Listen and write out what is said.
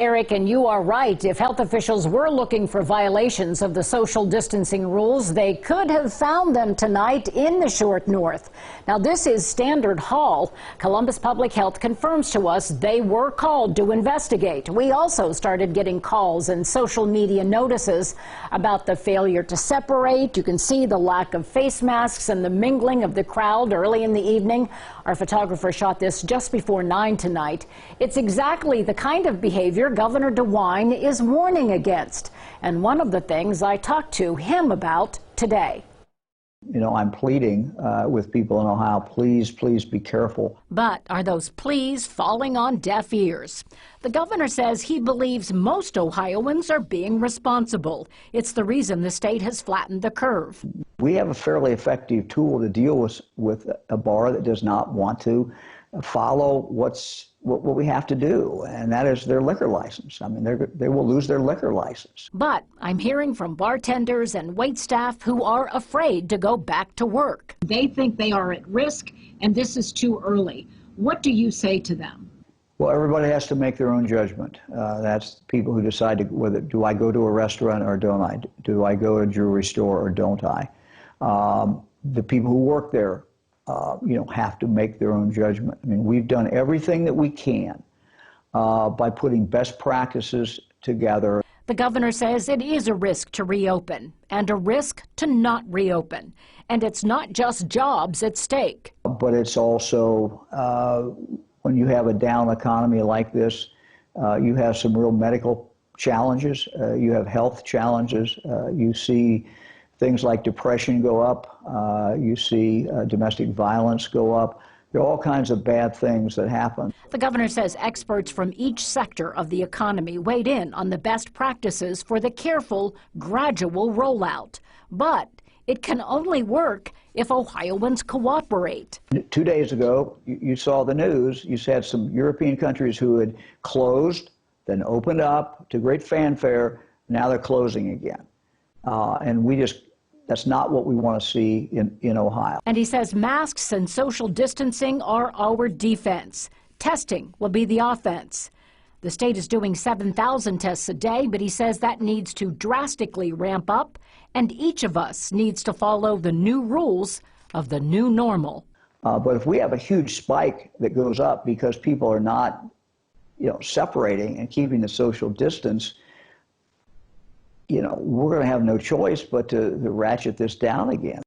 Eric, and you are right. If health officials were looking for violations of the social distancing rules, they could have found them tonight in the short north. Now, this is Standard Hall. Columbus Public Health confirms to us they were called to investigate. We also started getting calls and social media notices about the failure to separate. You can see the lack of face masks and the mingling of the crowd early in the evening. Our photographer shot this just before 9 tonight. It's exactly the kind of behavior Governor DeWine is warning against, and one of the things I talked to him about today. You know, I'm pleading with people in Ohio, please be careful. But are those pleas falling on deaf ears? The governor says he believes most Ohioans are being responsible. It's the reason the state has flattened the curve. We have a fairly effective tool to deal with a bar that does not want to follow what we have to do, and that is their liquor license. I mean, they will lose their liquor license. But I'm hearing from bartenders and waitstaff who are afraid to go back to work. They think they are at risk, and this is too early. What do you say to them? Well, everybody has to make their own judgment. That's people who decide whether do I go to a restaurant or don't I? Do I go to a jewelry store or don't I? The people who work there have to make their own judgment. I mean, we've done everything that we can by putting best practices together. The governor says it is a risk to reopen and a risk to not reopen. And it's not just jobs at stake. But it's also, when you have a down economy like this, you have some real medical challenges. You have health challenges. You see things like depression go up. You see domestic violence go up. There are all kinds of bad things that happen. The governor says experts from each sector of the economy weighed in on the best practices for the careful, gradual rollout. But it can only work if Ohioans cooperate. 2 days ago, you saw the news. You had some European countries who had closed, then opened up to great fanfare. Now they're closing again. And that's not what we want to see in Ohio. And he says masks and social distancing are our defense. Testing will be the offense. The state is doing 7,000 tests a day, but he says that needs to drastically ramp up, and each of us needs to follow the new rules of the new normal. But if we have a huge spike that goes up because people are not, separating and keeping the social distance, we're going to have no choice but to ratchet this down again.